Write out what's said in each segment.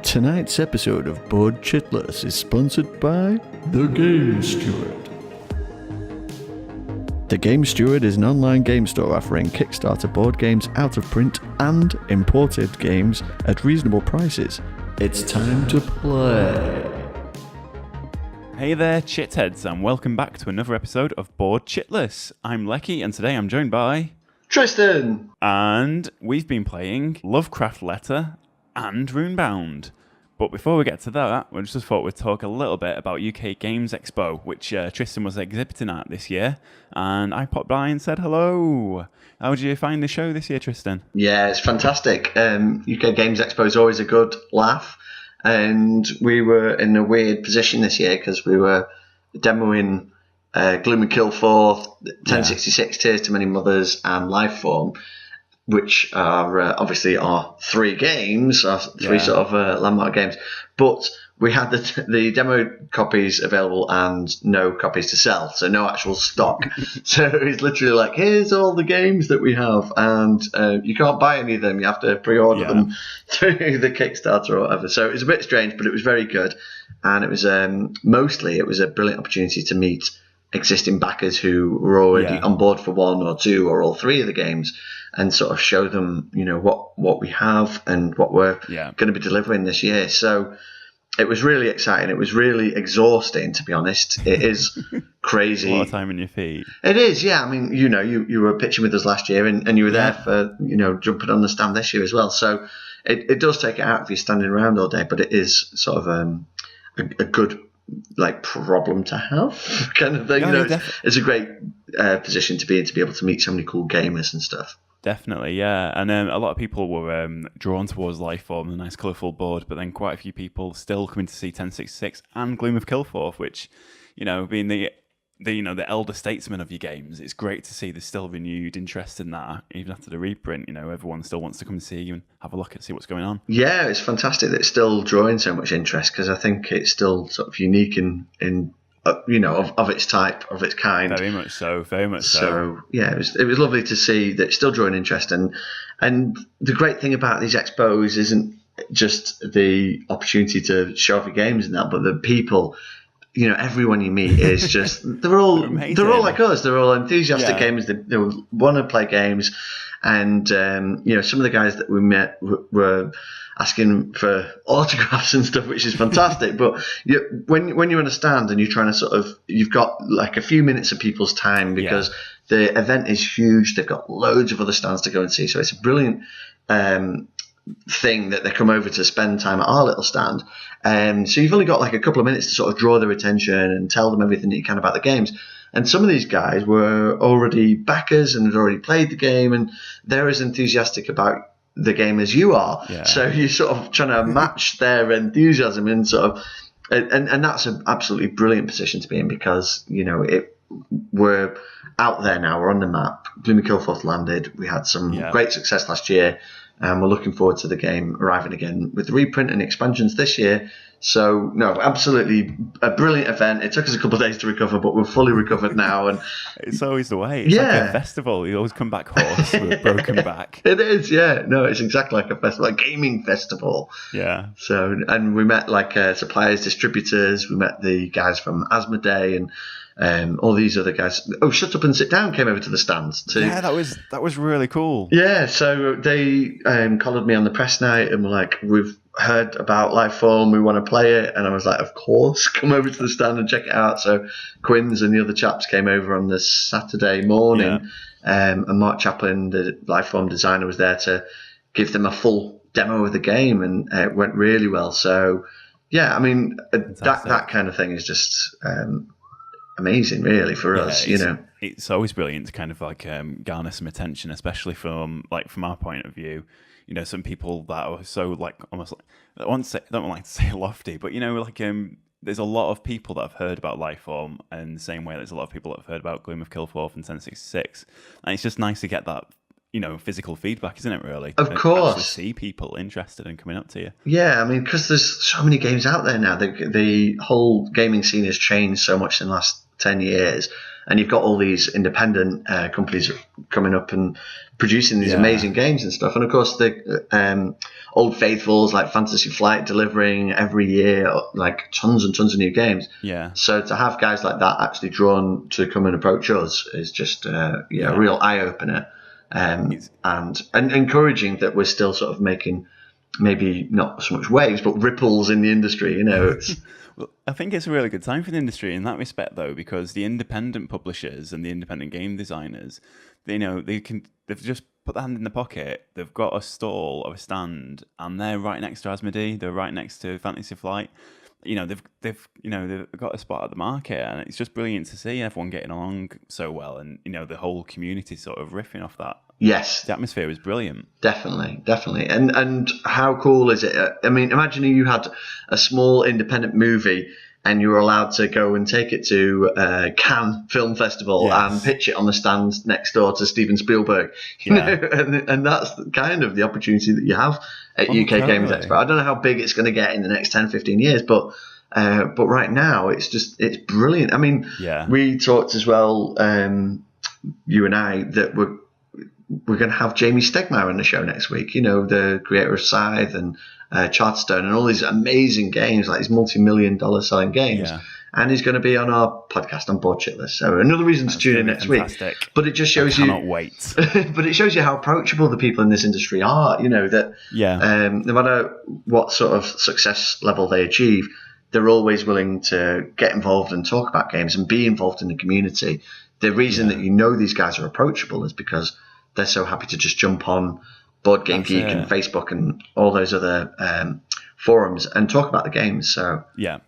Tonight's episode of Board Chitless is sponsored by The Game Steward. The Game Steward is an online game store offering Kickstarter board games out of print and imported games at reasonable prices. It's time to play. Hey there, chitheads, and welcome back to another episode of Board Chitless. I'm Leki, and today I'm joined by Tristan! And we've been playing Lovecraft Letter and Runebound. But before we get to that, we just thought we'd talk a little bit about UK Games Expo, which Tristan was exhibiting at this year. And I popped by and said hello. How did you find the show this year, Tristan? Yeah, it's fantastic. UK Games Expo is always a good laugh. And we were in a weird position this year because we were demoing Gloom and Kill Forth, 1066 Tears to Many Mothers, and Lifeform, which are obviously our three games, our three sort of landmark games. But we had the demo copies available and no copies to sell, so no actual stock. So it's literally like, here's all the games that we have, and you can't buy any of them. You have to pre-order them through the Kickstarter or whatever. So it was a bit strange, but it was very good. And it was mostly it was a brilliant opportunity to meet existing backers who were already on board for one or two or all three of the games, and sort of show them, you know, what we have and what we're going to be delivering this year. So it was really exciting. It was really exhausting, to be honest. It is crazy. A lot of time on your feet. It is, yeah. I mean, you know, you were pitching with us last year, and you were there for, you know, jumping on the stand this year as well. So it does take it out of you standing around all day, but it is sort of a good problem to have kind of thing. It's a great position to be in, to be able to meet so many cool gamers and stuff. Definitely, yeah. And a lot of people were drawn towards Lifeform, the nice colourful board, but then quite a few people still coming to see 1066 and Gloom of Killforth, which, you know, being the elder statesman of your games, it's great to see there's still renewed interest in that, even after the reprint. You know, everyone still wants to come and see you and have a look and see what's going on. Yeah, it's fantastic that it's still drawing so much interest, because I think it's still sort of unique in of its type, of its kind. Very much so. So yeah, it was lovely to see that it's still drawing interest, and the great thing about these expos isn't just the opportunity to show off your games and that, but the people. You know, everyone you meet is just they're all like us. They're all enthusiastic gamers. They want to play games, and you know, some of the guys that we met were asking for autographs and stuff, which is fantastic. But when you understand and you're trying to you've got like a few minutes of people's time, because the event is huge. They've got loads of other stands to go and see, so it's a brilliant thing that they come over to spend time at our little stand. So you've only got like a couple of minutes to sort of draw their attention and tell them everything that you can about the games. And some of these guys were already backers and had already played the game, and they're as enthusiastic about the game as you are. So you're sort of trying to match their enthusiasm and and that's an absolutely brilliant position to be in, because, you know, we're out there now, we're on the map. Gloomy Killforth landed, we had some great success last year, and we're looking forward to the game arriving again with the reprint and expansions this year. So, no, absolutely a brilliant event. It took us a couple of days to recover, but we're fully recovered now. And it's always the way. It's like a festival. You always come back hoarse with a broken back. It is, yeah. No, it's exactly like a festival, a gaming festival. Yeah. So, and we met like suppliers, distributors. We met the guys from Asmodee and all these other guys. Oh, Shut Up and Sit Down came over to the stands too. Yeah, that was really cool. Yeah, so they collared me on the press night and were like, we've heard about Lifeform, we want to play it. And I was like, of course, come over to the stand and check it out. So Quinn's and the other chaps came over on the Saturday morning, and Mark Chaplin, the Lifeform designer, was there to give them a full demo of the game, and it went really well. So yeah, I mean, that kind of thing is just amazing, really, for us. You know, it's always brilliant to kind of like garner some attention, especially from our point of view. You know, some people that are so like almost like I don't like to say lofty, but you know, like there's a lot of people that have heard about Lifeform, and the same way there's a lot of people that have heard about Gloom of Killforth and 1066, and it's just nice to get that, you know, physical feedback, isn't it? Really, of course, to see people interested in coming up to you. Yeah, I mean, because there's so many games out there now. The whole gaming scene has changed so much in the last 10 years. And you've got all these independent companies coming up and producing these amazing games and stuff. And of course, the old faithfuls like Fantasy Flight delivering every year like tons and tons of new games. Yeah. So to have guys like that actually drawn to come and approach us is just a real eye opener, and encouraging that we're still sort of making maybe not so much waves but ripples in the industry. You know, it's. Well, I think it's a really good time for the industry in that respect, though, because the independent publishers and the independent game designers, they've just put their hand in the pocket. They've got a stall or a stand, and they're right next to Asmodee. They're right next to Fantasy Flight. They've got a spot at the market, and it's just brilliant to see everyone getting along so well, and the whole community sort of riffing off that. Yes, the atmosphere was brilliant. Definitely. And how cool is it? I mean, imagine you had a small independent movie and you were allowed to go and take it to Cannes Film Festival and pitch it on the stand next door to Steven Spielberg. You know, and that's kind of the opportunity that you have at UK Games Expo. I don't know how big it's going to get in the next 10, 15 years, but right now it's brilliant. I mean, we talked as well, you and I, that we're going to have Jamie Stegmaier on the show next week, the creator of Scythe and Charterstone and all these amazing games, like these multi-million-dollar selling games. Yeah. And he's going to be on our podcast on Board Shitlist. So another reason to tune in next week. But it just shows cannot wait. But it shows you how approachable the people in this industry are, that no matter what sort of success level they achieve, they're always willing to get involved and talk about games and be involved in the community. The reason that these guys are approachable is because they're so happy to just jump on Board Game Geek and Facebook and all those other forums and talk about the games. So yeah.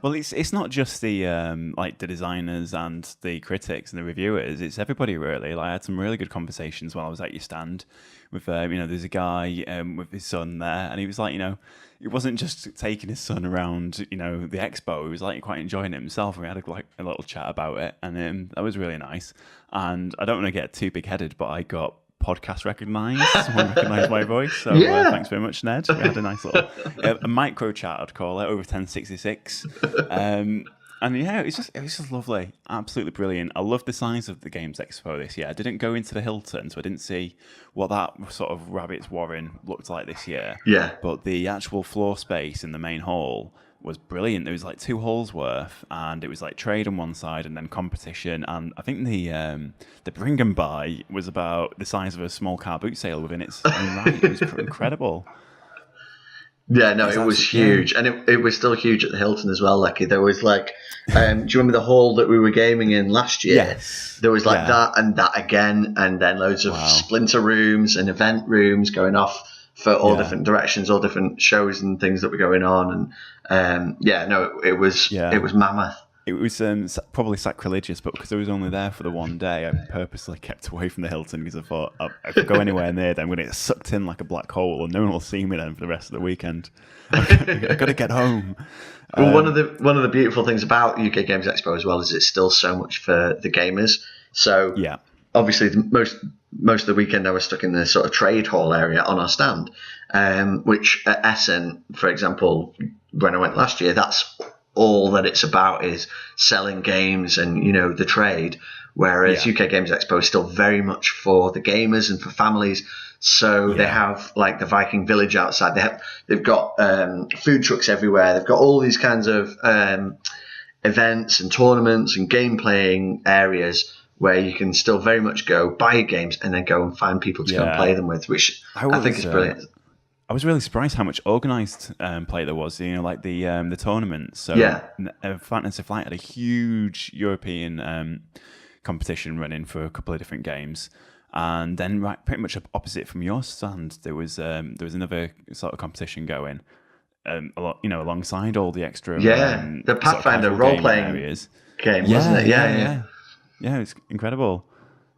Well, it's not just the the designers and the critics and the reviewers. It's everybody really. Like, I had some really good conversations while I was at your stand with there's a guy with his son there, and he was like, it wasn't just taking his son around the expo. He was like quite enjoying it himself. And we had a little chat about it, and that was really nice. And I don't want to get too big headed, but I got podcast recognised. Someone recognised my voice. So thanks very much, Ned. We had a nice little a micro chat, I'd call it, over 1066. And it was just lovely, absolutely brilliant. I love the size of the Games Expo this year. I didn't go into the Hilton, so I didn't see what that sort of rabbit's warren looked like this year. Yeah. But the actual floor space in the main hall was brilliant. There was like 2 halls worth, and it was like trade on one side and then competition. And I think the bring and buy was about the size of a small car boot sale within its own right. It was incredible. Yeah, no, it was huge. And it was still huge at the Hilton as well, Leki. There was like, do you remember the hall that we were gaming in last year? Yes. There was like that and that again, and then loads of splinter rooms and event rooms going off for all different directions, all different shows and things that were going on. And it was mammoth. It was probably sacrilegious, but because I was only there for the one day, I purposely kept away from the Hilton because I thought if I go anywhere near there, I'm going to get sucked in like a black hole, and no one will see me then for the rest of the weekend. I've got to get home. Well, one of the beautiful things about UK Games Expo as well is it's still so much for the gamers. So obviously most of the weekend I was stuck in the sort of trade hall area on our stand, which at Essen, for example, when I went last year, that's all that it's about is selling games and the trade, whereas UK Games Expo is still very much for the gamers and for families. So they have like the Viking Village outside. They've got food trucks everywhere. They've got all these kinds of events and tournaments and game playing areas where you can still very much go buy your games and then go and find people to go and play them with, which I think is brilliant. I was really surprised how much organised play there was. Like the tournaments. So Fantasy Flight had a huge European competition running for a couple of different games, and then pretty much opposite from your stand, there was another sort of competition going, alongside all the extra the Pathfinder sort of role playing game, wasn't it? Yeah, it was incredible.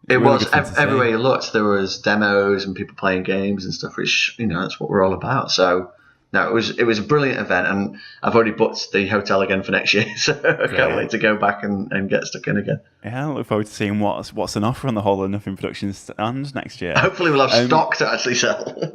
It really was everywhere you looked. There was demos and people playing games and stuff, which that's what we're all about. So no, it was a brilliant event, and I've already booked the hotel again for next year, so I can't wait to go back and get stuck in again. Yeah, I look forward to seeing what's an offer on the Whole or Nothing production stand next year. Hopefully we'll have stock to actually sell.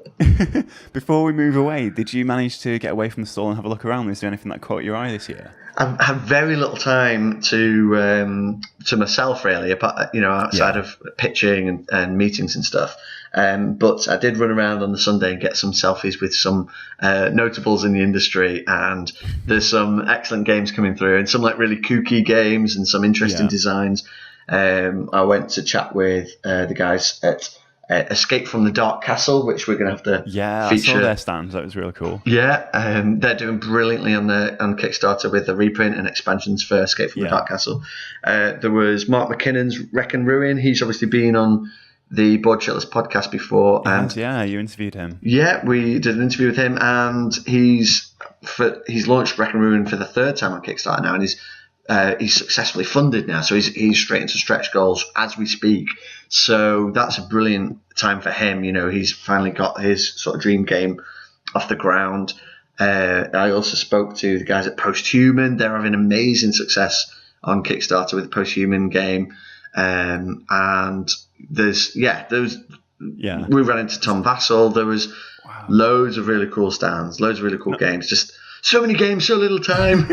Before we move away, did you manage to get away from the stall and have a look around? Was there anything that caught your eye this year? I've had very little time to myself, really, apart, outside of pitching and meetings and stuff. But I did run around on the Sunday and get some selfies with some notables in the industry, and there's some excellent games coming through, and some like really kooky games and some interesting designs. I went to chat with the guys at Escape from the Dark Castle, which we're going to have to feature. I saw their stands. That was really cool. Yeah, they're doing brilliantly on Kickstarter with the reprint and expansions for Escape from the Dark Castle. There was Mark McKinnon's Wreck and Ruin. He's obviously been on the Board Shitless podcast before. You interviewed him. Yeah, we did an interview with him, and he's launched Wreck and Ruin for the third time on Kickstarter now, and he's successfully funded now, so he's straight into stretch goals as we speak. So that's a brilliant time for him. He's finally got his sort of dream game off the ground. I also spoke to the guys at Posthuman. They're having amazing success on Kickstarter with the Posthuman game. And there's we ran into Tom Vassell. There was loads of really cool stands, loads of really cool games. Just so many games, so little time.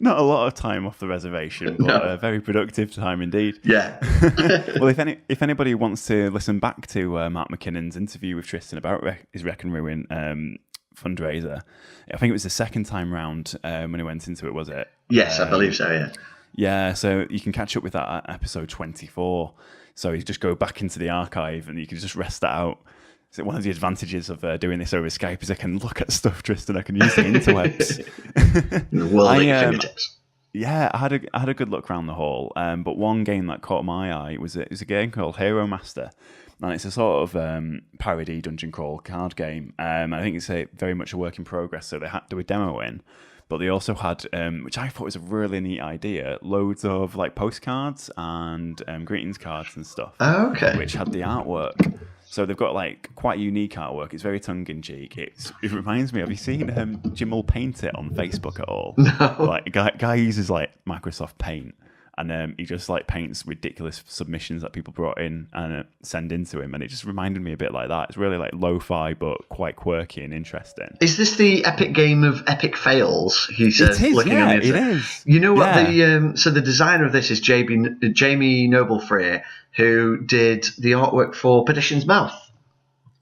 Not a lot of time off the reservation, but a very productive time indeed. Yeah. Well, if anybody wants to listen back to Mark McKinnon's interview with Tristan about his Wreck and Ruin fundraiser, I think it was the second time round when he went into it, was it? Yes, I believe so, yeah. Yeah, so you can catch up with that at episode 24. So you just go back into the archive and you can just rest that out. So one of the advantages of doing this over Skype is I can look at stuff, Tristan. I can use the interwebs. The world at your fingertips. Yeah, I had a good look around the hall. But one game that caught my eye was a game called Hero Master, and it's a sort of parody dungeon crawl card game. I think it's very much a work in progress. So they had to do a demo in, but they also had, which I thought was a really neat idea, loads of like postcards and greetings cards and stuff. Oh, okay. Which had the artwork. So they've got like quite unique artwork. It's very tongue-in-cheek. It reminds me. Have you seen Jim will paint it on Facebook at all? No. Like guy uses like Microsoft Paint, and he just like paints ridiculous submissions that people brought in and send into him, and it just reminded me a bit like that. It's really like lo-fi but quite quirky and interesting. Is this the epic game of epic fails? He says, it is. looking Yeah, on the it is. You know what? So the designer of this is Jamie Noble-Frere, who did the artwork for Perdition's Mouth.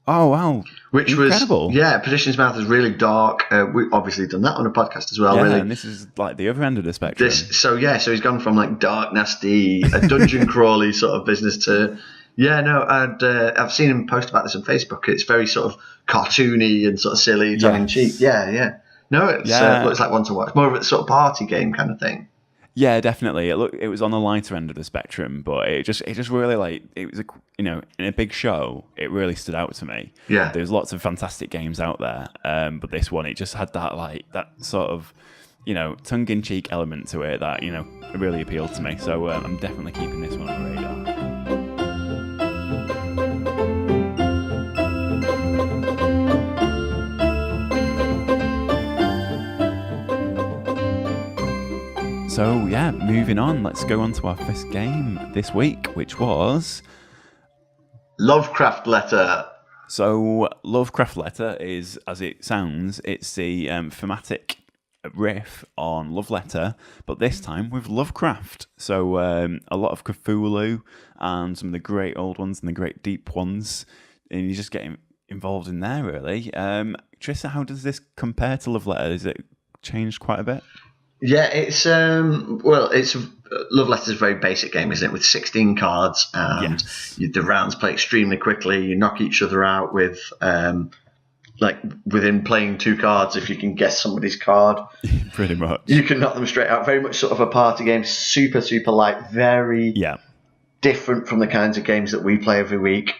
Oh wow! Which incredible. Was Perdition's Mouth is really dark. We've obviously done that on a podcast as well. Yeah, really. And this is like the other end of the spectrum. So he's gone from like dark, nasty, a dungeon crawly sort of business to I've seen him post about this on Facebook. It's very sort of cartoony and sort of silly, tongue in cheek. Yeah. No, it looks like one to watch. More of a sort of party game kind of thing. Yeah, definitely. It was on the lighter end of the spectrum, but it just really like it was in a big show. It really stood out to me. Yeah, there's lots of fantastic games out there, but this one it just had that sort of tongue-in-cheek element to it that really appealed to me. So I'm definitely keeping this one on the radar. So yeah, moving on, let's go on to our first game this week, which was Lovecraft Letter. So Lovecraft Letter is, as it sounds, it's the thematic riff on Love Letter, but this time with Lovecraft. So a lot of Cthulhu and some of the great old ones and the great deep ones, and you just get involved in there really. Tristan, how does this compare to Love Letter? Is it changed quite a bit? Yeah, it's Love Letter is a very basic game, isn't it? With 16 cards, and the rounds play extremely quickly. You knock each other out with within playing 2 cards. If you can guess somebody's card, pretty much, you can knock them straight out. Very much sort of a party game, super light, very different from the kinds of games that we play every week.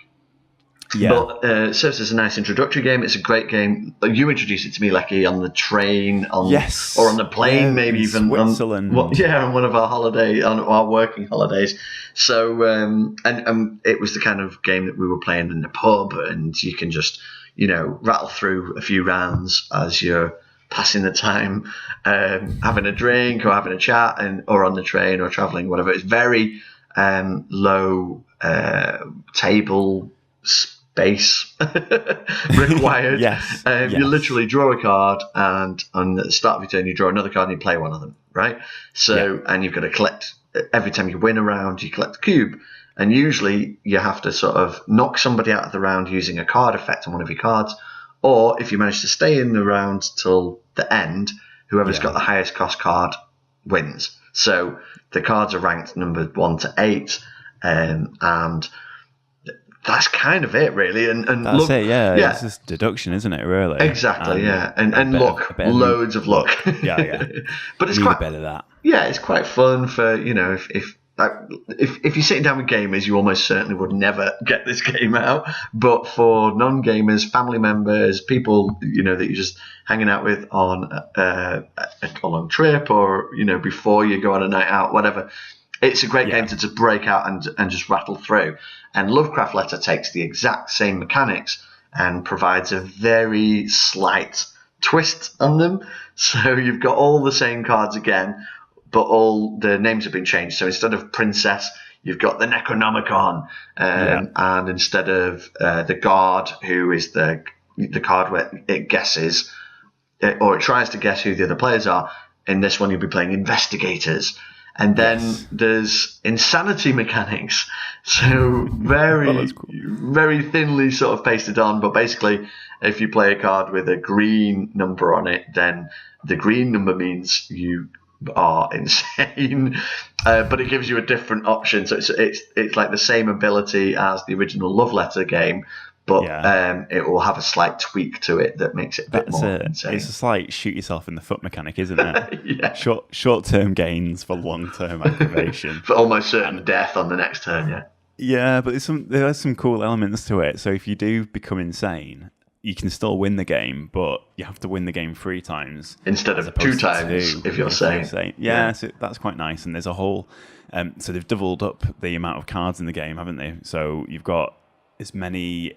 Yeah. But serves as a nice introductory game. It's a great game. You introduced it to me, Lecky, on the train, or on the plane, maybe even Switzerland. On one of our on our working holidays. So and it was the kind of game that we were playing in the pub, and you can just rattle through a few rounds as you're passing the time, having a drink or having a chat, or on the train or traveling, whatever. It's very low table space required. Yes. You literally draw a card, and on the start of your turn you draw another card and you play one of them, right? So and you've got to collect, every time you win a round you collect a cube, and usually you have to sort of knock somebody out of the round using a card effect on one of your cards, or if you manage to stay in the round till the end, whoever's got the highest cost card wins. So the cards are ranked numbered 1 to 8, and that's kind of it, really. And that's luck, it, yeah. It's just deduction, isn't it, really? Exactly, and luck, loads of luck. Yeah. But it's really quite better that. Yeah, it's quite fun for if you're sitting down with gamers, you almost certainly would never get this game out. But for non-gamers, family members, people that you're just hanging out with on a long trip, or before you go on a night out, whatever, it's a great game to just break out and just rattle through. And Lovecraft Letter takes the exact same mechanics and provides a very slight twist on them. So you've got all the same cards again, but all the names have been changed. So instead of princess, you've got the Necronomicon, and instead of the guard, who is the card where it guesses, or it tries to guess who the other players are, in this one you'll be playing investigators. And then there's insanity mechanics, so very very thinly sort of pasted on. But basically, if you play a card with a green number on it, then the green number means you are insane, but it gives you a different option. So it's like the same ability as the original Love Letter game, but it will have a slight tweak to it that makes it a bit more insane. It's a slight shoot yourself in the foot mechanic, isn't it? Yeah. Short-term gains for long-term aggravation. For almost certain death on the next turn, yeah. Yeah, but there are some cool elements to it. So if you do become insane, you can still win the game, but you have to win the game 3 times. Instead of 2 times, if you're sane. Yeah, so that's quite nice. And there's a whole... so they've doubled up the amount of cards in the game, haven't they? So you've got as many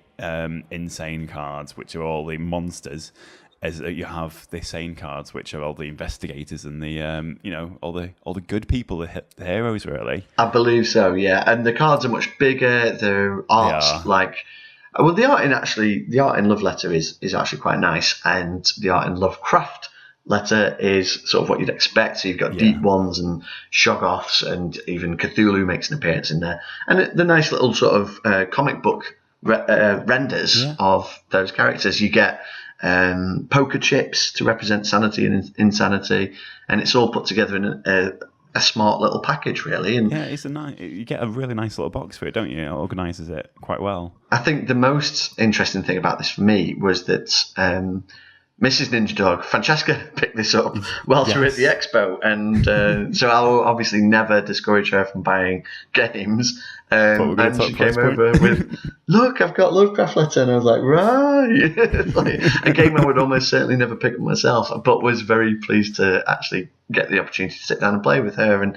insane cards, which are all the monsters, as you have the sane cards, which are all the investigators and the all the good people, the heroes, really. I believe so, yeah. And the cards are much bigger. Their art's the art in Love Letter is actually quite nice, and the art in Lovecraft Letter is sort of what you'd expect. So you've got deep ones and Shoggoths, and even Cthulhu makes an appearance in there, and the nice little sort of comic book renders of those characters. You get poker chips to represent sanity and insanity, and it's all put together in a smart little package, really. And it's you get a really nice little box for it, don't you? It organises it quite well. I think the most interesting thing about this for me was that Mrs. Ninja Dog, Francesca, picked this up whilst we were at the expo, and so I'll obviously never discourage her from buying games. And she came over with, "Look, I've got Lovecraft Letter," and I was like, "Right!" Like a game I would almost certainly never pick up myself, but was very pleased to actually get the opportunity to sit down and play with her. And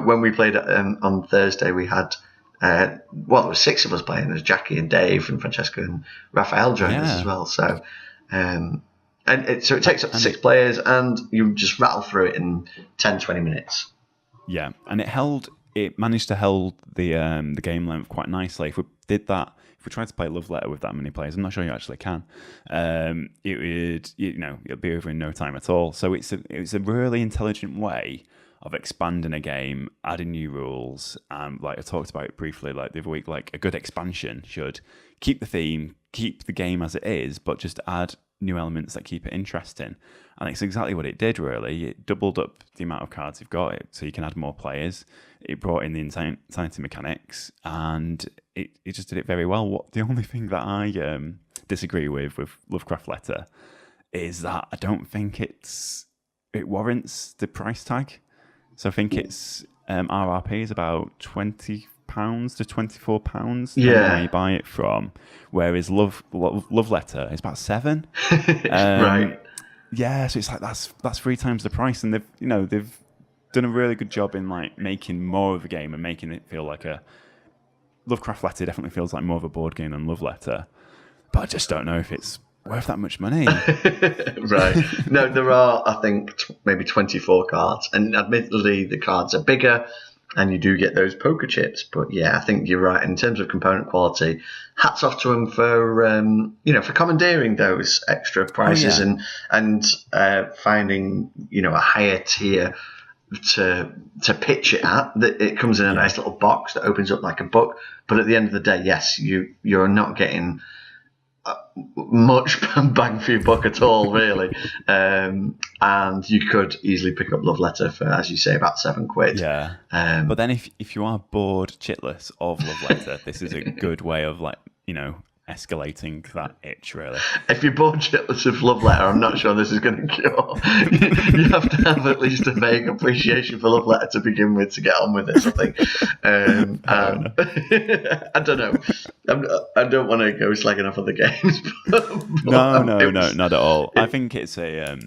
when we played on Thursday, we had there was 6 of us playing. There's Jackie and Dave and Francesca and Raphael joined us as well. So. So it takes up to 6 players, and you just rattle through it in 10-20 minutes. Yeah, and it managed to hold the game length quite nicely. If we tried to play Love Letter with that many players, I'm not sure you actually can. It would, it'll be over in no time at all. So it's a really intelligent way of expanding a game, adding new rules. Like I talked about it briefly, like the other week, like a good expansion should keep the theme, keep the game as it is, but just add new elements that keep it interesting. And it's exactly what it did, really. It doubled up the amount of cards you've got, so you can add more players. It brought in the insanity mechanics, and it just did it very well. The only thing that I disagree with Lovecraft Letter is that I don't think it warrants the price tag. So I think its RRP is about £20 £20 to £24, Yeah. depending where you buy it from. Whereas Love Letter is about £7. Right. Yeah, so it's like that's 3 times the price, and they've done a really good job in like making more of a game and making it feel like a Lovecraft Letter definitely feels like more of a board game than Love Letter, but I just don't know if it's worth that much money. Right. No, there are, I think, maybe 24 cards, and admittedly the cards are bigger and you do get those poker chips, but yeah, I think you're right in terms of component quality. Hats off to them for commandeering those extra prices and finding a higher tier to pitch it at. That it comes in a nice little box that opens up like a book, but at the end of the day, yes, you're not getting much bang for your buck at all, really. And you could easily pick up Love Letter for, as you say, about £7. Yeah. But then if you are bored chitless of Love Letter, this is a good way of escalating that itch, really. If you're bored shitless of Love Letter, I'm not sure this is going to cure. You have to have at least a vague appreciation for Love Letter to begin with to get on with it, I think. I don't know. I don't want to go slagging off other games. No, not at all. I think it's a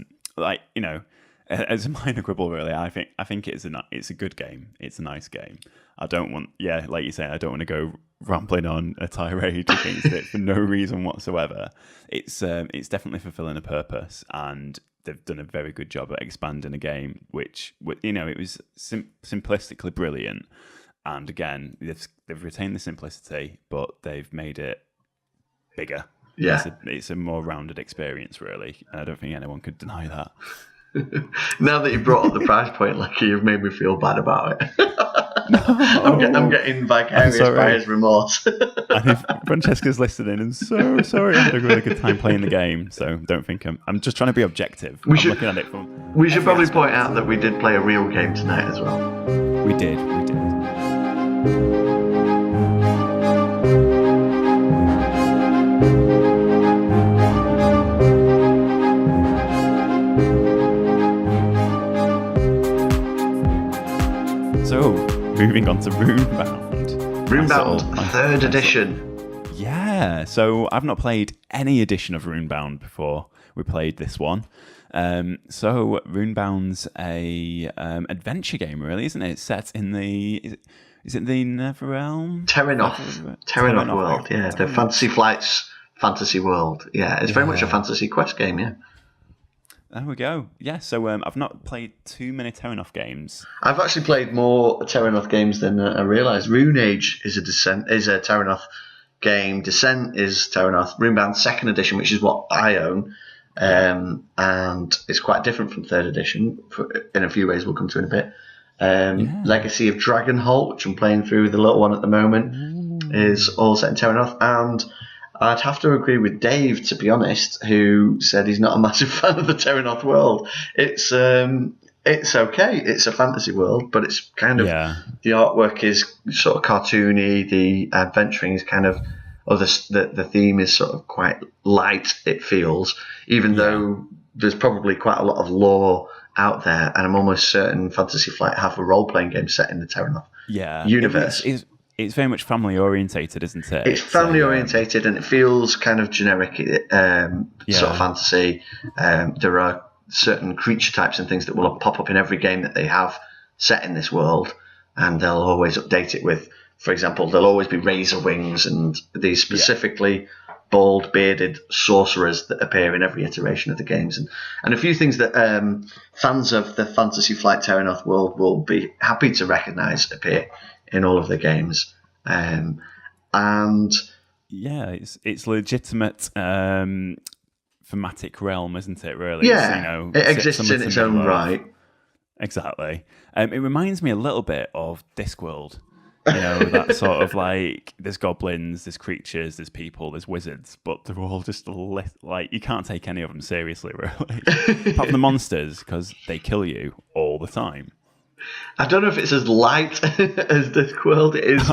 as a minor quibble, really. I think it's a good game. It's a nice game. I don't want, like you say, I don't want to go rambling on a tirade against it for no reason whatsoever. It's definitely fulfilling a purpose, and they've done a very good job at expanding a game, which it was simplistically brilliant. And again, they've retained the simplicity, but they've made it bigger. Yeah, it's a more rounded experience, really, and I don't think anyone could deny that. Now that you brought up the price point, Leki, you've made me feel bad about it. I'm getting vicarious buyer's remorse. And if Francesca's listening, I'm so sorry. I had a really good time playing the game, so don't think I'm just trying to be objective. I'm looking at it from. We should probably point out that we did play a real game tonight as well. We did. So, moving on to Runebound Third Edition. Yeah, so I've not played any edition of Runebound before we played this one. So Runebound's a adventure game, really, isn't it? It's set in the is it the Netherrealm? Terrinoth world, yeah. The Fantasy Flight's fantasy world. Yeah, it's very much a fantasy quest game, yeah. There we go. Yeah, so I've not played too many Terrinoth games. I've actually played more Terrinoth games than I realised. Rune Age is a Terrinoth game. Descent is Terrinoth. Runebound Second Edition, which is what I own, and it's quite different from Third Edition in a few ways. We'll come to in a bit. Legacy of Dragonholt, which I'm playing through, the little one at the moment, is all set in Terrinoth, and I'd have to agree with Dave, to be honest, who said he's not a massive fan of the Terrinoth world. It's okay. It's a fantasy world, but it's kind of the artwork is sort of cartoony. The adventuring is kind of, the theme is sort of quite light. It feels, even though there's probably quite a lot of lore out there, and I'm almost certain Fantasy Flight have a role playing game set in the Terrinoth universe. It's very much family orientated, isn't it? It's family orientated, and it feels kind of generic sort of fantasy. There are certain creature types and things that will pop up in every game that they have set in this world, and they'll always update it with, for example, there'll always be razor wings and these specifically bald, bearded sorcerers that appear in every iteration of the games, and a few things that fans of the Fantasy Flight Terrinoth world will be happy to recognise appear in all of the games, and it's legitimate thematic realm, isn't it? Really, it exists in its own right. Exactly. It reminds me a little bit of Discworld. That sort of like there's goblins, there's creatures, there's people, there's wizards, but they're all just like you can't take any of them seriously, really. Apart from the monsters, because they kill you all the time. I don't know if it's as light as Discworld. It is.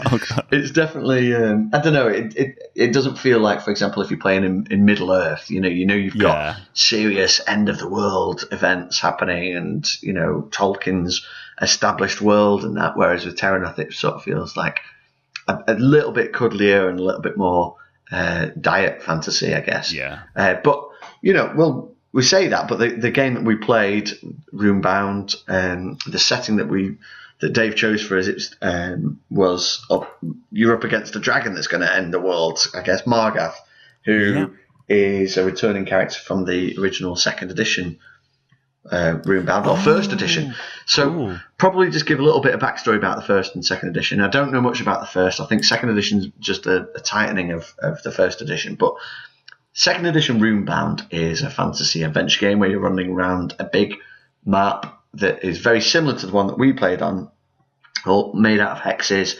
It's definitely. I don't know. It doesn't feel like, for example, if you're playing in Middle Earth, you've got serious end of the world events happening, and Tolkien's established world and that. Whereas with Terrinoth, it sort of feels like a little bit cuddlier and a little bit more diet fantasy, I guess. Yeah. But we say that, but the game that we played, Runebound, the setting that Dave chose for us, was you're up against a dragon that's going to end the world. I guess Margath, who is a returning character from the original second edition Runebound, or first edition. So probably just give a little bit of backstory about the first and second edition. I don't know much about the first. I think second edition is just a tightening of the first edition. But second edition Runebound is a fantasy adventure game where you're running around a big map that is very similar to the one that we played on, all made out of hexes,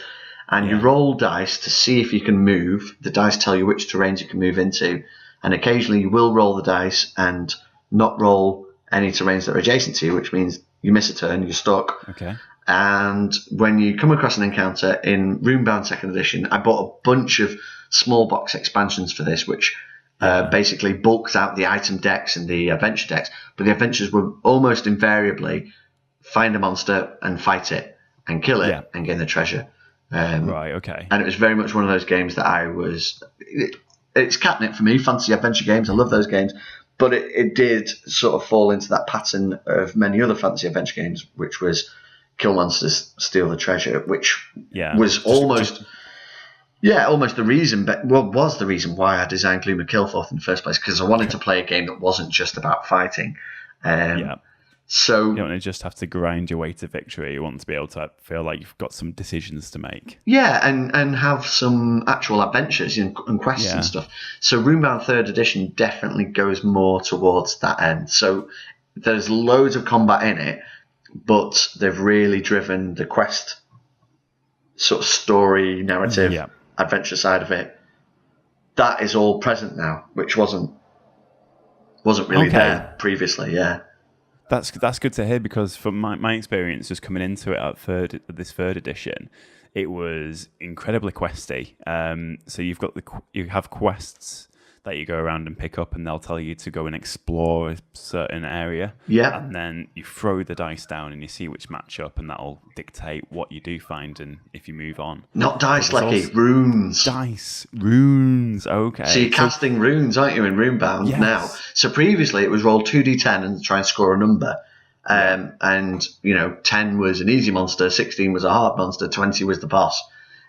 and you roll dice to see if you can move. The dice tell you which terrains you can move into, and occasionally you will roll the dice and not roll any terrains that are adjacent to you, which means you miss a turn, you're stuck. Okay. And when you come across an encounter in Runebound second edition, I bought a bunch of small box expansions for this, which basically bulked out the item decks and the adventure decks, but the adventures were almost invariably find a monster and fight it and kill it and gain the treasure. Right, okay. And it was very much one of those games that it's catnip for me, fantasy adventure games. I love those games, but it did sort of fall into that pattern of many other fantasy adventure games, which was kill monsters, steal the treasure, which was almost the reason, was the reason why I designed Gloom of Kilforth in the first place, because I wanted to play a game that wasn't just about fighting. So you don't want to just have to grind your way to victory. You want to be able to feel like you've got some decisions to make. Yeah, and have some actual adventures and quests and stuff. So Runebound Third Edition definitely goes more towards that end. So there's loads of combat in it, but they've really driven the quest sort of story, narrative, adventure side of it. That is all present now, which wasn't really there previously. That's good to hear, because from my experience just coming into it at this third edition, it was incredibly questy. So you have quests that you go around and pick up, and they'll tell you to go and explore a certain area. Yeah. And then you throw the dice down and you see which match up, and that'll dictate what you do find and if you move on. Not dice, Leki, runes. Dice, runes, okay. So you're casting runes, aren't you, in Runebound now? So previously it was roll 2d10 and try and score a number. And 10 was an easy monster, 16 was a hard monster, 20 was the boss.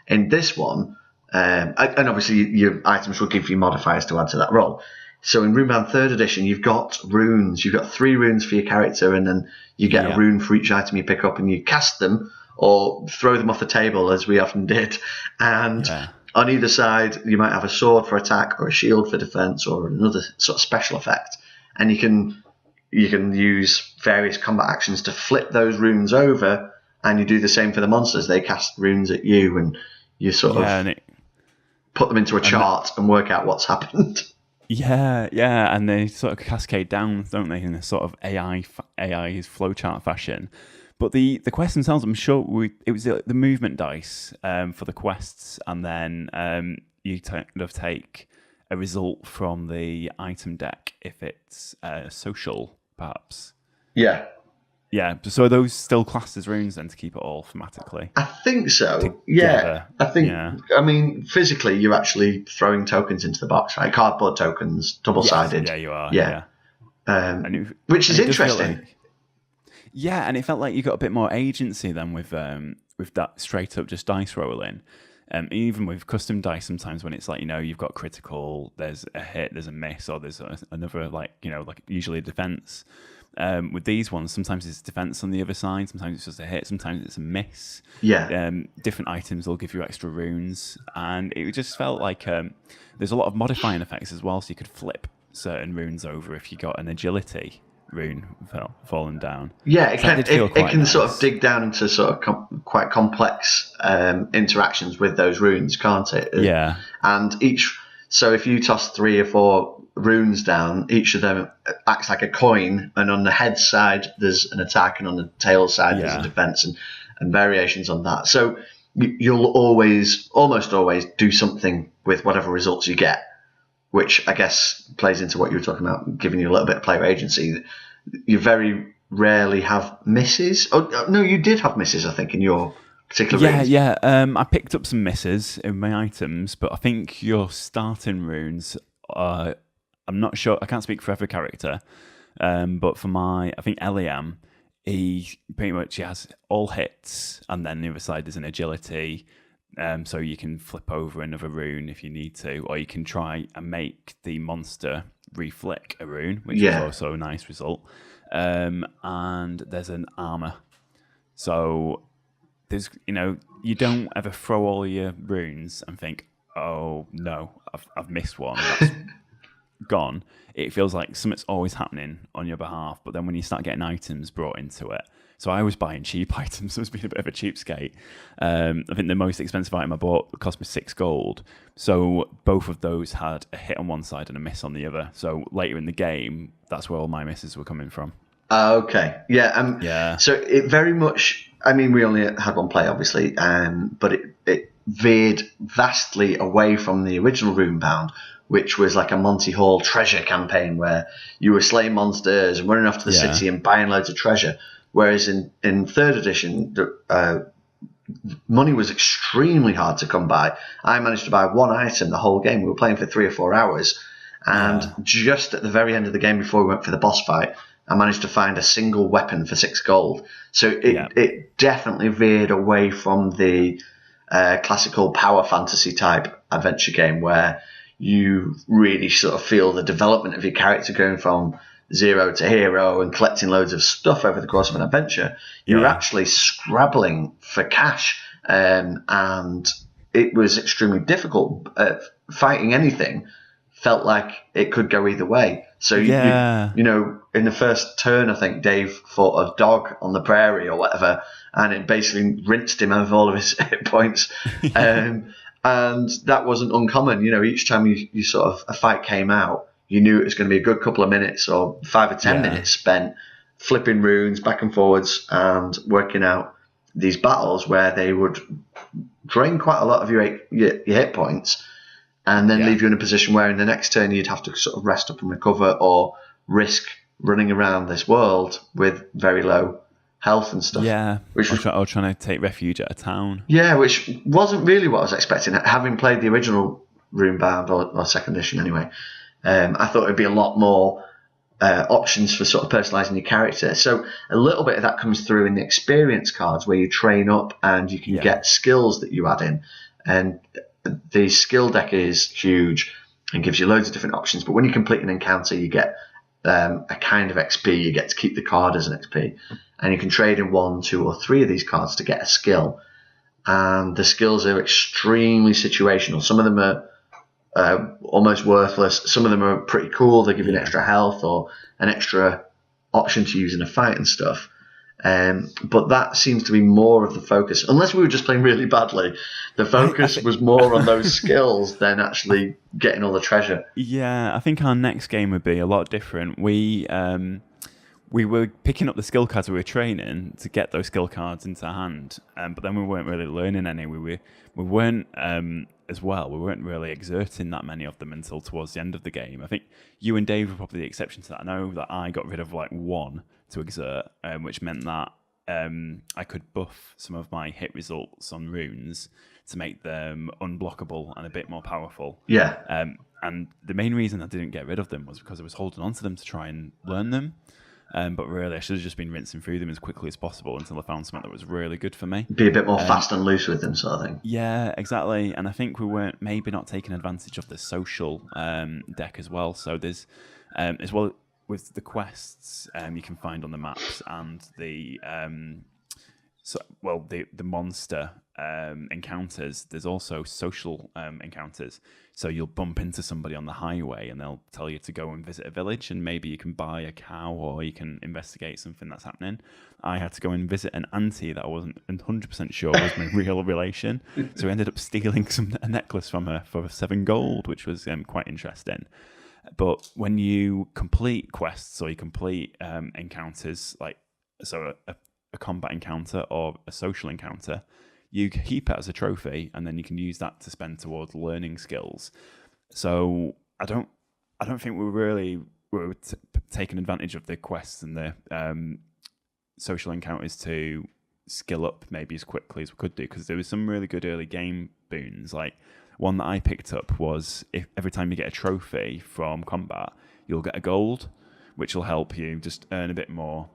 In this one, and obviously your items will give you modifiers to add to that roll. So in Runebound Third Edition, you've got runes. You've got 3 runes for your character, and then you get a rune for each item you pick up, and you cast them or throw them off the table, as we often did. And on either side, you might have a sword for attack or a shield for defense or another sort of special effect. And you can use various combat actions to flip those runes over, and you do the same for the monsters. They cast runes at you, and you sort of put them into a chart and work out what's happened. Yeah, and they sort of cascade down, don't they, in a sort of AI flowchart fashion. But the quests themselves, I'm sure it was the movement dice for the quests, and then you kind of take a result from the item deck if it's social, perhaps. Yeah, so are those still classed as runes then, to keep it all thematically? I think so. Together. Yeah, I think. Yeah. I mean, physically, you're actually throwing tokens into the box, right? Cardboard tokens, double-sided. Yes. Yeah, you are. Yeah. Which is interesting. And it felt like you got a bit more agency then with that straight up just dice rolling. Even with custom dice, sometimes when it's like, you've got critical, there's a hit, there's a miss, or there's another like usually a defense. With these ones, sometimes it's defense on the other side, sometimes it's just a hit, sometimes it's a miss. Yeah. Different items will give you extra runes, and it just felt like there's a lot of modifying effects as well, so you could flip certain runes over if you got an agility rune fallen down. Yeah, it can nice. Sort of dig down into sort of quite complex interactions with those runes, can't it? Yeah. And so if you toss 3 or 4 runes down, each of them acts like a coin, and on the head side there's an attack, and on the tail side there's a defense, and variations on that. So you'll almost always do something with whatever results you get, which I guess plays into what you were talking about, giving you a little bit of player agency. You very rarely have misses. Oh no, you did have misses, I think, in your particular runes? Yeah. I picked up some misses in my items, but I think your starting runes are. I'm not sure. I can't speak for every character, but for I think Eliam, he pretty much has all hits, and then the other side is an agility. So you can flip over another rune if you need to, or you can try and make the monster reflick a rune, which is also a nice result. And there's an armor. So there's, you don't ever throw all your runes and think, oh no, I've missed one. That's gone. It feels like something's always happening on your behalf. But then when you start getting items brought into it, so I was buying cheap items. I was being a bit of a cheapskate. I think the most expensive item I bought cost me 6 gold. So both of those had a hit on one side and a miss on the other. So later in the game, that's where all my misses were coming from. Okay. Yeah. So it very much. I mean, we only had one play, obviously, but it veered vastly away from the original Runebound, which was like a Monty Hall treasure campaign where you were slaying monsters and running off to the city and buying loads of treasure. Whereas in third edition, money was extremely hard to come by. I managed to buy one item the whole game. We were playing for 3 or 4 hours, and just at the very end of the game, before we went for the boss fight, I managed to find a single weapon for 6 gold. So it definitely veered away from the classical power fantasy type adventure game where you really sort of feel the development of your character going from 0 to hero and collecting loads of stuff over the course of an adventure. You're actually scrabbling for cash, and it was extremely difficult. Fighting anything felt like it could go either way. So you in the first turn, I think Dave fought a dog on the prairie or whatever, and it basically rinsed him of all of his hit points. And that wasn't uncommon. Each time you sort of a fight came out, you knew it was going to be a good couple of minutes or 5 or 10 minutes spent flipping runes back and forwards and working out these battles where they would drain quite a lot of your hit points and then leave you in a position where in the next turn you'd have to sort of rest up and recover or risk running around this world with very low health and stuff. Yeah, or trying to take refuge at a town. Yeah, which wasn't really what I was expecting. Having played the original Runebound, or second edition anyway, I thought it'd be a lot more options for sort of personalising your character. So a little bit of that comes through in the experience cards where you train up and you can get skills that you add in. And the skill deck is huge and gives you loads of different options. But when you complete an encounter, you get a kind of XP. You get to keep the card as an XP. And you can trade in 1, 2, or 3 of these cards to get a skill. And the skills are extremely situational. Some of them are almost worthless. Some of them are pretty cool. They give you an extra health or an extra option to use in a fight and stuff. But that seems to be more of the focus. Unless we were just playing really badly, the focus was more on those skills than actually getting all the treasure. Yeah, I think our next game would be a lot different. We were picking up the skill cards we were training to get those skill cards into hand, but then we weren't really learning any. We weren't as well. We weren't really exerting that many of them until towards the end of the game. I think you and Dave were probably the exception to that. I know that I got rid of like 1 to exert, which meant that I could buff some of my hit results on runes to make them unblockable and a bit more powerful. Yeah. And the main reason I didn't get rid of them was because I was holding on to them to try and learn them. But really, I should have just been rinsing through them as quickly as possible until I found something that was really good for me. Be a bit more fast and loose with them, sort of thing. Yeah, exactly. And I think we weren't maybe not taking advantage of the social deck as well. So there's, as well with the quests you can find on the maps and the the monster encounters. There's also social encounters. So you'll bump into somebody on the highway and they'll tell you to go and visit a village and maybe you can buy a cow or you can investigate something that's happening. I had to go and visit an auntie that I wasn't 100% sure was my real relation. So I ended up stealing a necklace from her for 7 gold, which was quite interesting. But when you complete quests or you complete encounters, like a combat encounter or a social encounter, you keep it as a trophy, and then you can use that to spend towards learning skills. So I don't think we were taking advantage of the quests and the social encounters to skill up maybe as quickly as we could do, because there was some really good early game boons. Like one that I picked up was if every time you get a trophy from combat, you'll get a gold, which will help you just earn a bit more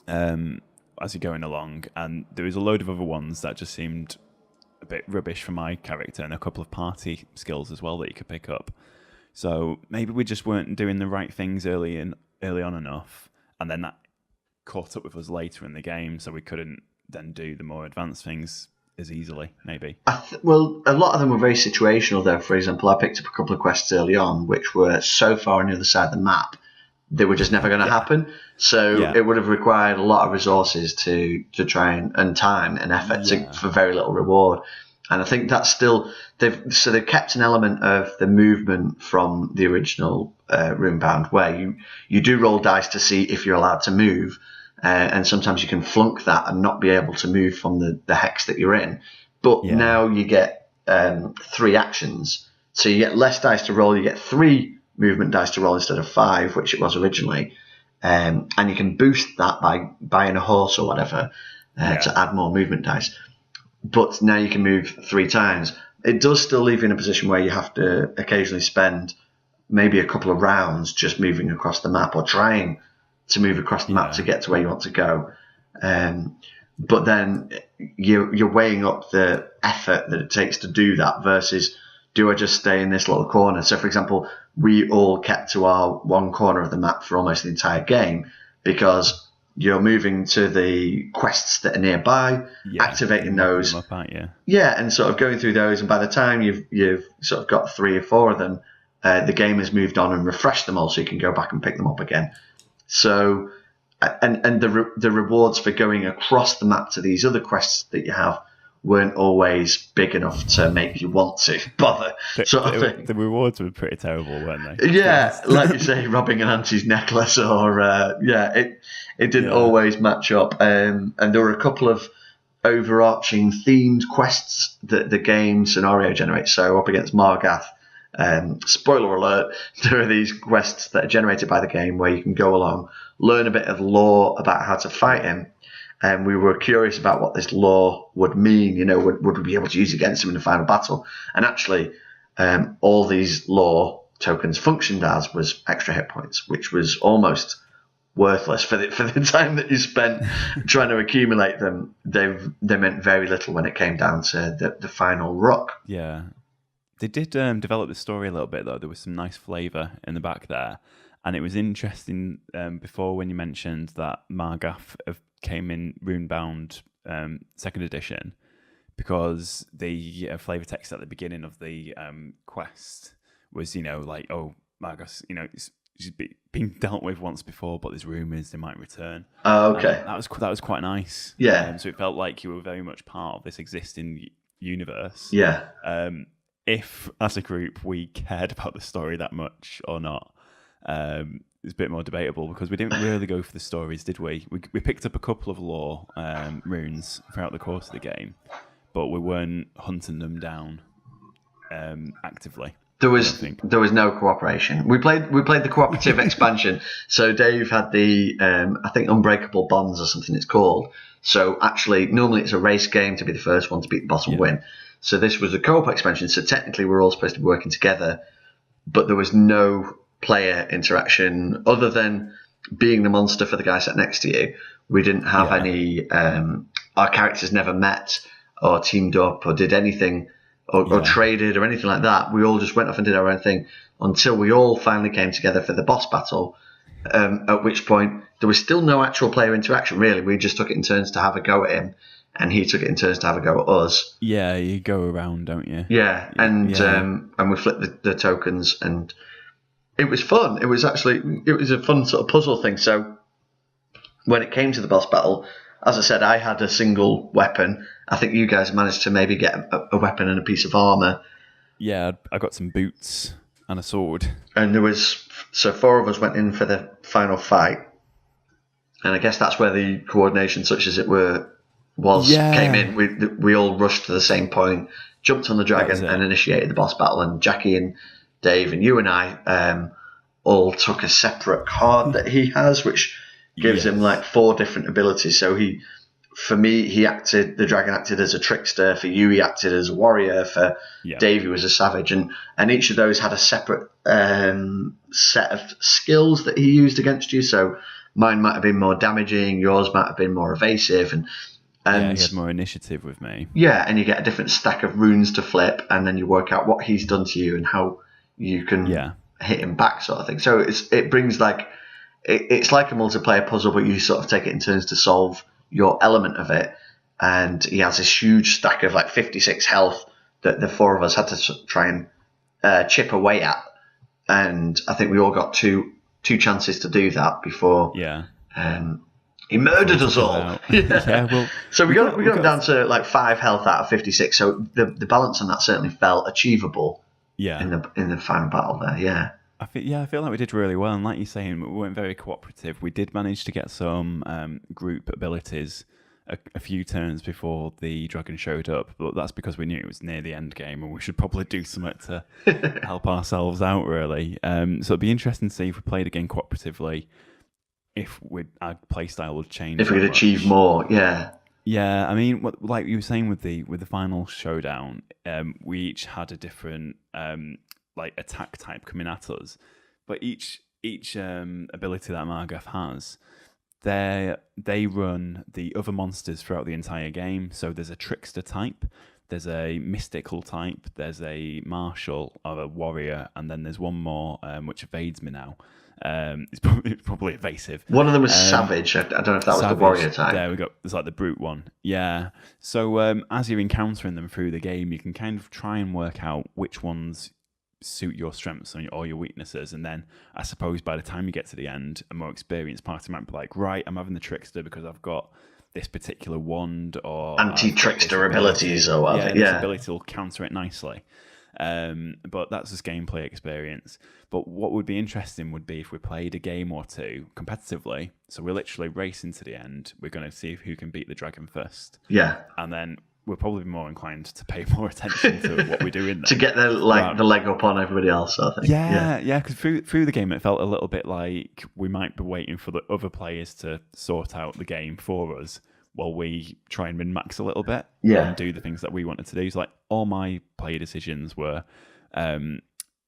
as you're going along. And there was a load of other ones that just seemed a bit rubbish for my character, and a couple of party skills as well that you could pick up. So maybe we just weren't doing the right things early on enough, and then that caught up with us later in the game, so we couldn't then do the more advanced things as easily, maybe. Well, a lot of them were very situational, though. For example, I picked up a couple of quests early on, which were so far on the other side of the map, they were just never going to happen. So it would have required a lot of resources to try and time and effort for very little reward. And I think that's still they've kept an element of the movement from the original Runebound, where you do roll dice to see if you're allowed to move, and sometimes you can flunk that and not be able to move from the hex that you're in. But now you get 3 actions, so you get less dice to roll. You get 3 movement dice to roll instead of 5, which it was originally, and you can boost that by buying a horse or whatever to add more movement dice. But now you can move 3 times. It does still leave you in a position where you have to occasionally spend maybe a couple of rounds just moving across the map or trying to move across the map to get to where you want to go. But then you're weighing up the effort that it takes to do that versus, do I just stay in this little corner? So, for example, we all kept to our one corner of the map for almost the entire game, because you're moving to the quests that are nearby, activating those. Up, aren't you? Yeah, and sort of going through those, and by the time you've sort of got 3 or 4 of them, the game has moved on and refreshed them all, so you can go back and pick them up again. So, and the rewards for going across the map to these other quests that you have weren't always big enough to make you want to bother. The rewards were pretty terrible, weren't they? Yeah, like you say, robbing an auntie's necklace, or it didn't always match up. And there were a couple of overarching themed quests that the game scenario generates. So up against Margath, spoiler alert, there are these quests that are generated by the game where you can go along, learn a bit of lore about how to fight him. And we were curious about what this lore would mean. Would we be able to use it against him in the final battle? And actually, all these lore tokens functioned as was extra hit points, which was almost worthless for the time that you spent trying to accumulate them. They meant very little when it came down to the final rock. Yeah, they did develop the story a little bit, though. There was some nice flavour in the back there, and it was interesting before when you mentioned that Margath came in Runebound 2nd edition, because the flavor text at the beginning of the quest was, like, oh, Margath, she's been dealt with once before, but there's rumours they might return. Oh, okay. And that was quite nice. Yeah. So it felt like you were very much part of this existing universe. Yeah. If, as a group, we cared about the story that much or not, it's a bit more debatable, because we didn't really go for the stories, did we? We picked up a couple of lore runes throughout the course of the game, but we weren't hunting them down actively. There was no cooperation. We played the cooperative expansion. So Dave had the I think Unbreakable Bonds or something it's called. So actually, normally it's a race game to be the first one to beat the boss and win. So this was a co-op expansion. So technically, we're all supposed to be working together, but there was no player interaction other than being the monster for the guy sat next to you. We didn't have any. Our characters never met or teamed up or did anything. Or traded or anything like that. We all just went off and did our own thing until we all finally came together for the boss battle, at which point there was still no actual player interaction, really. We just took it in turns to have a go at him, and he took it in turns to have a go at us. Yeah, you go around, don't you? Yeah, and we flipped the tokens, and it was fun. It was a fun sort of puzzle thing. So when it came to the boss battle, as I said, I had a single weapon. I think you guys managed to maybe get a weapon and a piece of armour. Yeah, I got some boots and a sword. And there was... So 4 of us went in for the final fight. And I guess that's where the coordination, such as it came in. We all rushed to the same point, jumped on the dragon and initiated the boss battle. And Jackie and Dave and you and I all took a separate card that he has, which... gives him like 4 different abilities. So he for me, the dragon acted as a trickster. For you, he acted as a warrior. For Dave, he was a savage, and each of those had a separate set of skills that he used against you. So mine might have been more damaging, yours might have been more evasive, and he had more initiative with me. Yeah, and you get a different stack of runes to flip, and then you work out what he's done to you and how you can hit him back, sort of thing. So it brings it's like a multiplayer puzzle, but you sort of take it in turns to solve your element of it. And he has this huge stack of 56 health that the four of us had to try and chip away at. And I think we all got two chances to do that before he murdered us all. So we got him down to 5 health out of 56. So the balance on that certainly felt achievable in the final battle there. Yeah. I feel like we did really well, and like you're saying, we weren't very cooperative. We did manage to get some group abilities a few turns before the dragon showed up, but that's because we knew it was near the end game, and we should probably do something to help ourselves out, really. So it'd be interesting to see if we played again cooperatively, if our playstyle would change. If we could achieve more, yeah. Yeah, I mean, like you were saying with the final showdown, we each had a different attack type coming at us, but each ability that Margath has, they run the other monsters throughout the entire game. So there's a trickster type, there's a mystical type, there's a martial or a warrior, and then there's one more which evades me now. It's probably evasive. One of them was savage. I don't know if that was the warrior type. There we go. It's like the brute one. Yeah. So as you're encountering them through the game, you can kind of try and work out which ones suit your strengths or your weaknesses, and then I suppose by the time you get to the end, a more experienced party might be like, right, I'm having the trickster because I've got this particular wand or anti-trickster abilities or whatever. This ability will counter it nicely. But that's just gameplay experience. But what would be interesting would be if we played a game or two competitively. So we're literally racing to the end. We're going to see who can beat the dragon first. Yeah. And then we're probably more inclined to pay more attention to what we do in there. To get the leg up on everybody else, I think. Yeah, because through the game it felt a little bit like we might be waiting for the other players to sort out the game for us while we try and min-max a little bit and do the things that we wanted to do. So all my play decisions were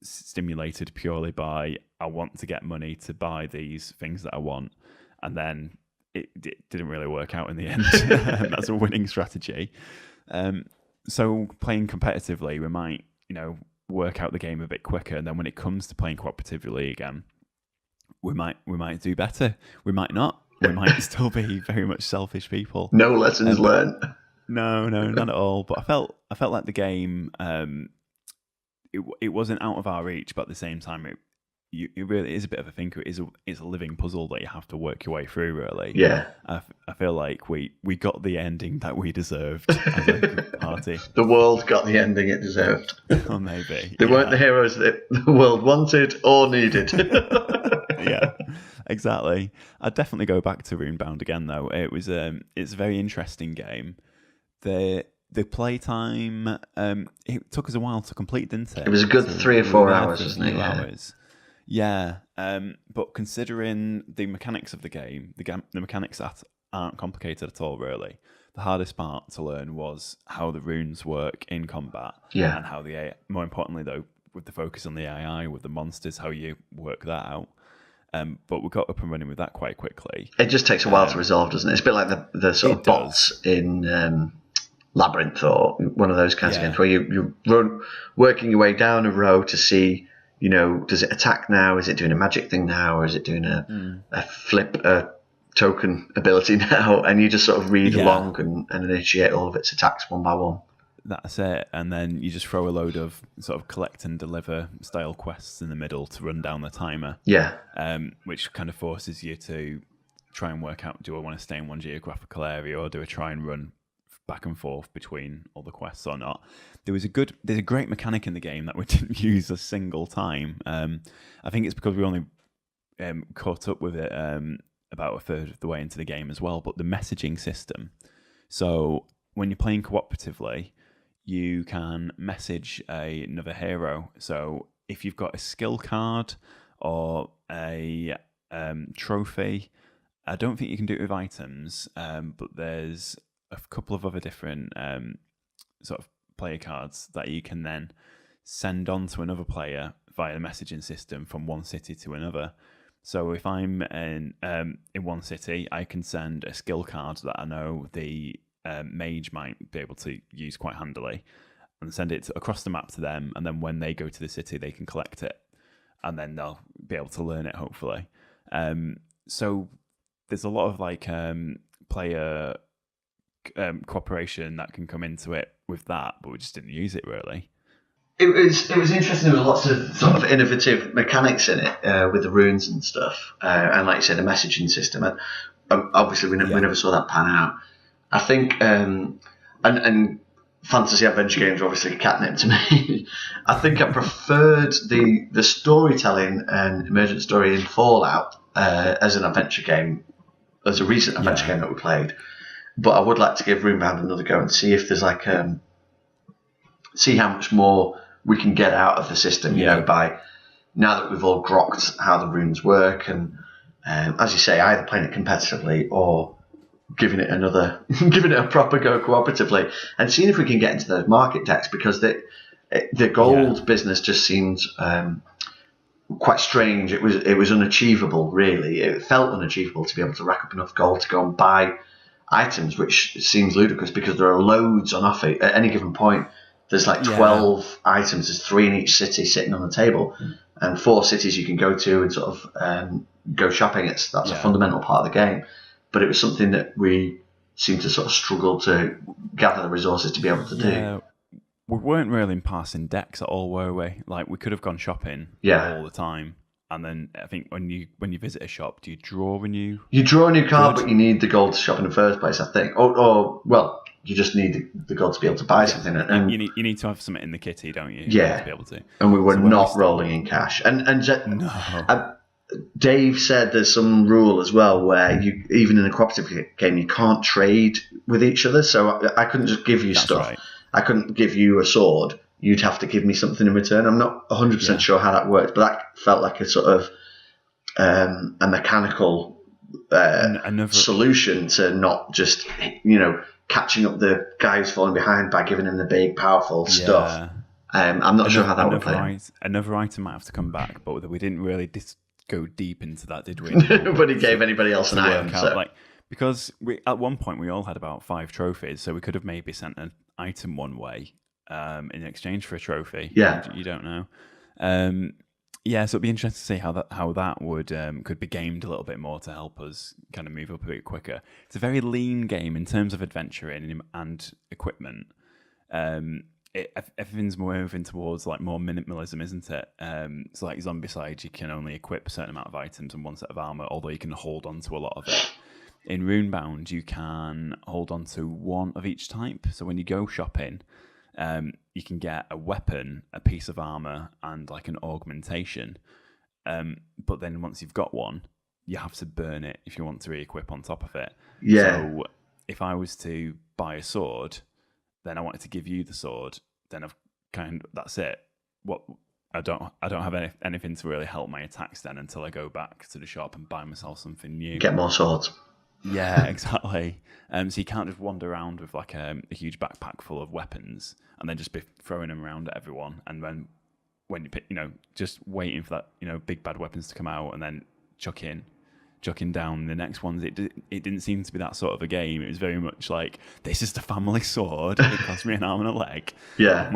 stimulated purely by, I want to get money to buy these things that I want, and then it didn't really work out in the end. That's a winning strategy. So playing competitively, we might, work out the game a bit quicker, and then when it comes to playing cooperatively again, we might do better. We might not. We might still be very much selfish people. No lessons learned. No, not at all. But I felt like the game, it wasn't out of our reach, but at the same time, it really is a bit of a thinker. It's a living puzzle that you have to work your way through, really. Yeah. I feel like we got the ending that we deserved as a group party. The world got the ending it deserved. Or maybe. They weren't the heroes that the world wanted or needed. Yeah, exactly. I'd definitely go back to Runebound again, though. It's a very interesting game. The playtime, it took us a while to complete, didn't it? It was a good 3 or 4 hours, wasn't it? Hours. Yeah, but considering the mechanics of the game, the mechanics aren't complicated at all, really. The hardest part to learn was how the runes work in combat, and how the AI, more importantly though, with the focus on the AI, with the monsters, how you work that out. But we got up and running with that quite quickly. It just takes a while to resolve, doesn't it? It's a bit like the sort of bots in Labyrinth or one of those kinds of games where you're working your way down a row to see, does it attack now? Is it doing a magic thing now? Or is it doing a flip token ability now? And you just sort of read along and initiate all of its attacks one by one. That's it. And then you just throw a load of sort of collect and deliver style quests in the middle to run down the timer. Yeah. Which kind of forces you to try and work out, do I want to stay in one geographical area or do I try and run back and forth between all the quests or not? There's a great mechanic in the game that we didn't use a single time. I think it's because we only caught up with it about a third of the way into the game as well. But the messaging system. So when you're playing cooperatively, you can message another hero. So if you've got a skill card or a trophy, I don't think you can do it with items, but there's a couple of other different sort of player cards that you can then send on to another player via the messaging system from one city to another. So if I'm in one city, I can send a skill card that I know the mage might be able to use quite handily, and send it across the map to them. And then when they go to the city, they can collect it, and then they'll be able to learn it, hopefully. So there's a lot of like player cooperation that can come into it with that, but we just didn't use it really. It was interesting. There was lots of sort of innovative mechanics in it with the runes and stuff, and like you said, the messaging system. And obviously, we never saw that pan out. I think, and fantasy adventure games are obviously catnip to me. I think I preferred the storytelling and emergent story in Fallout as an adventure game, as a recent adventure game that we played. But I would like to give Runebound another go and see if there's like see how much more we can get out of the system, you know, by now that we've all grokked how the runes work, and as you say, either playing it competitively or giving it a proper go cooperatively, and seeing if we can get into those market decks, because the gold business just seems quite strange. It was unachievable, really. It felt unachievable to be able to rack up enough gold to go and buy items, which seems ludicrous because there are loads on offer at any given point. There's like 12 items. There's 3 in each city sitting on the table, and 4 cities you can go to and sort of go shopping. That's a fundamental part of the game. But it was something that we seemed to sort of struggle to gather the resources to be able to do. We weren't really passing decks at all, were we? Like, we could have gone shopping all the time. And then I think when you visit a shop, do you draw a new? You draw a new card, but you need the gold to shop in the first place, I think. Or well, you just need the gold to be able to buy something. And you need to have something in the kitty, don't you? Yeah, to be able to. And we were not rolling in cash. And no. Dave said there's some rule as well where you, even in a cooperative game, you can't trade with each other. So I couldn't just give you stuff. Right. I couldn't give you a sword. You'd have to give me something in return. I'm not 100% sure how that works, but that felt like a sort of a mechanical solution to not just, catching up the guy who's falling behind by giving him the big, powerful stuff. I'm not sure how that would play. Another item might have to come back, but we didn't really go deep into that, did we? Nobody gave anybody else an item. Because at one point we all had about 5 trophies, so we could have maybe sent an item one way in exchange for a trophy. Yeah, you don't know. So it'd be interesting to see how that would could be gamed a little bit more to help us kind of move up a bit quicker. It's a very lean game in terms of adventuring and equipment. Everything's moving towards like more minimalism, isn't it? So like Zombicide, you can only equip a certain amount of items and one set of armor, although you can hold on to a lot of it. In Runebound, you can hold on to one of each type. So when you go shopping, you can get a weapon, a piece of armor, and like an augmentation. But then once you've got one, you have to burn it if you want to re-equip on top of it. Yeah. So if I was to buy a sword, then I wanted to give you the sword, then that's it. I don't have anything to really help my attacks then until I go back to the shop and buy myself something new. Get more swords. Yeah, exactly. So you can't just wander around with like a huge backpack full of weapons and then just be throwing them around at everyone, and then when you pick, just waiting for that big bad weapons to come out and then chucking down the next ones. It didn't seem to be that sort of a game. It was very much like, this is the family sword. It cost me an arm and a leg. Yeah.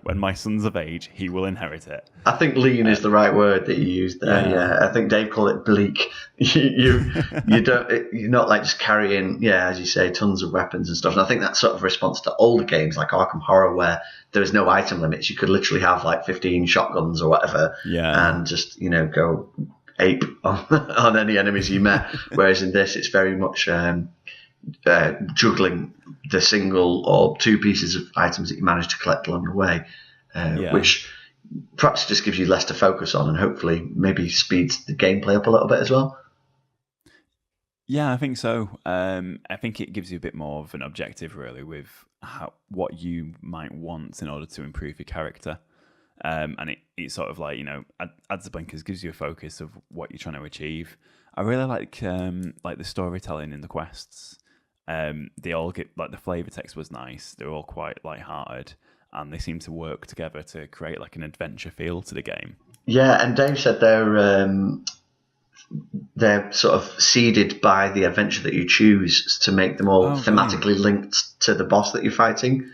When my son's of age, he will inherit it. I think lean is the right word that you used there. Yeah. I think Dave called it bleak. You're not like just carrying, as you say, tons of weapons and stuff. And I think that's sort of a response to older games like Arkham Horror, where there was no item limits. You could literally have like 15 shotguns or whatever, and just go ape on any enemies you met. Whereas in this, it's very much juggling the single or 2 pieces of items that you manage to collect along the way, which perhaps just gives you less to focus on and hopefully maybe speeds the gameplay up a little bit as well. Yeah, I think so. I think it gives you a bit more of an objective, really, with what you might want in order to improve your character. And it sort of like, adds the blinkers, gives you a focus of what you're trying to achieve. I really like the storytelling in the quests. They all get like the flavor text was nice. They're all quite light-hearted, and they seem to work together to create like an adventure feel to the game. Yeah, and Dave said they're sort of seeded by the adventure that you choose to make them all thematically linked to the boss that you're fighting.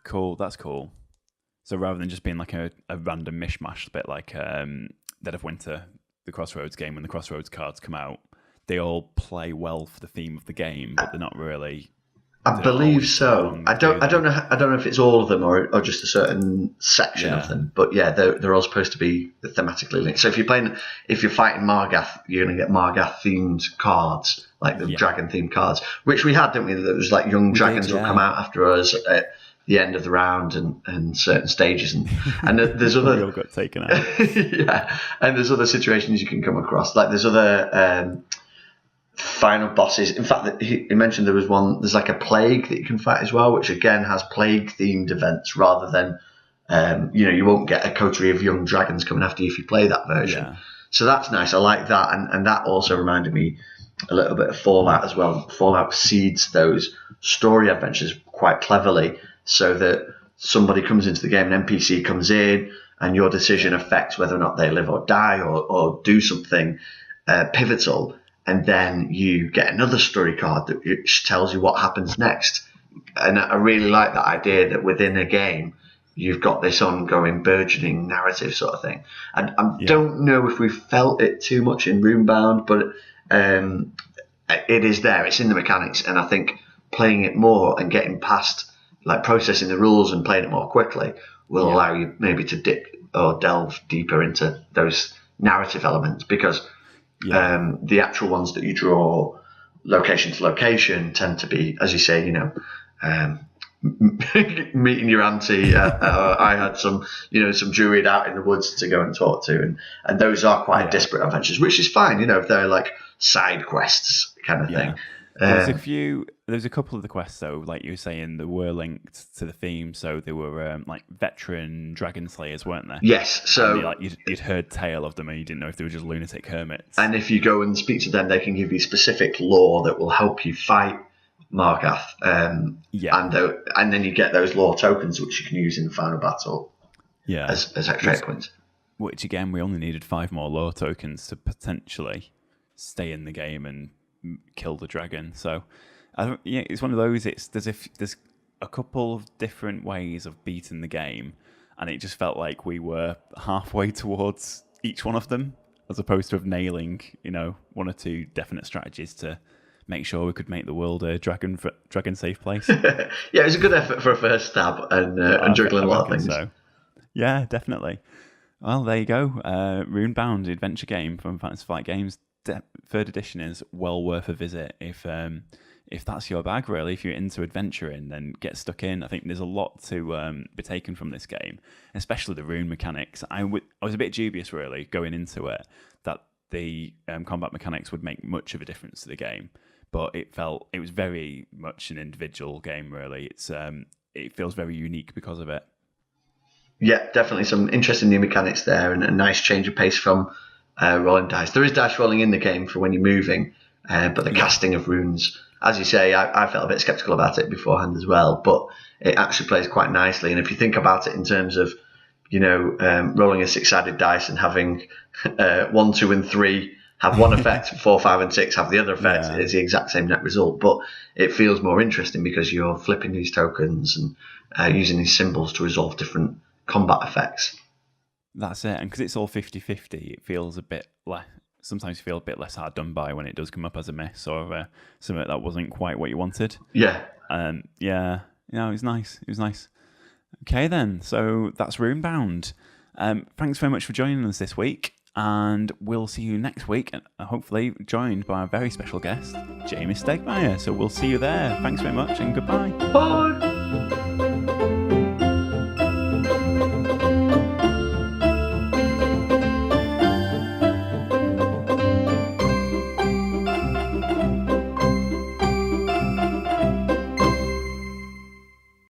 Cool, that's cool. So rather than just being like a random mishmash, a bit like Dead of Winter, the Crossroads game, when the Crossroads cards come out, they all play well for the theme of the game, but they're not really. I believe so. I don't know if it's all of them or just a certain section of them. But yeah, they're all supposed to be thematically linked. So if you're fighting Margath, you're going to get Margath themed cards, like the dragon themed cards, which we had, didn't we? There was like young dragons will come out after us at the end of the round and certain stages, and there's other. We all got taken out. Yeah, and there's other situations you can come across. Like there's other. Final bosses. In fact, he mentioned there was one. There's like a plague that you can fight as well, which again has plague themed events rather than you won't get a coterie of young dragons coming after you if you play that version. Yeah. So that's nice. I like that, and that also reminded me a little bit of Fallout as well. Fallout seeds those story adventures quite cleverly, so that somebody comes into the game, an NPC comes in, and your decision affects whether or not they live or die or do something pivotal. And then you get another story card that tells you what happens next. And I really like that idea that within a game, you've got this ongoing, burgeoning narrative sort of thing. And I don't know if we felt it too much in Runebound, but it is there. It's in the mechanics. And I think playing it more and getting past, like processing the rules and playing it more quickly will allow you maybe to dip or delve deeper into those narrative elements, because the actual ones that you draw location to location tend to be, as you say, meeting your auntie. I had some druid out in the woods to go and talk to, and those are quite disparate adventures, which is fine, if they're like side quests kind of thing. There's a couple of the quests though, like you were saying, that were linked to the theme. So they were like veteran dragon slayers, weren't there? Yes. So you'd heard tale of them, and you didn't know if they were just lunatic hermits. And if you go and speak to them, they can give you specific lore that will help you fight Margath. And then you get those lore tokens, which you can use in the final battle. Yeah. As extra hit points. Which again, we only needed 5 more lore tokens to potentially stay in the game and kill the dragon. So it's one of those. There's a couple of different ways of beating the game, and it just felt like we were halfway towards each one of them, as opposed to nailing one or two definite strategies to make sure we could make the world a dragon safe place. Yeah, it was a good effort for a first stab, and juggling a lot of things. So. Yeah, definitely. Well, there you go. Runebound adventure game from Fantasy Flight Games. Third edition is well worth a visit if that's your bag, really. If you're into adventuring, then get stuck in. I think there's a lot to be taken from this game, especially the rune mechanics. I was a bit dubious, really, going into it, that the combat mechanics would make much of a difference to the game, but it was very much an individual game, really. It feels very unique because of it. Yeah, definitely some interesting new mechanics there, and a nice change of pace from rolling dice. There is dice rolling in the game for when you're moving, but the casting of runes, as you say, I felt a bit skeptical about it beforehand as well, but it actually plays quite nicely. And if you think about it in terms of, rolling a 6-sided dice and having 1, 2, and 3 have one effect, 4, 5, and 6 have the other effect, it's the exact same net result, but it feels more interesting because you're flipping these tokens and using these symbols to resolve different combat effects. That's it, and because it's all 50-50, it feels a bit less. Sometimes you feel a bit less hard done by when it does come up as a miss or something that wasn't quite what you wanted. Yeah. It was nice. It was nice. Okay, then. So that's Runebound. Thanks very much for joining us this week, and we'll see you next week, and hopefully joined by a very special guest, Jamie Stegmaier. So we'll see you there. Thanks very much, and goodbye. Bye.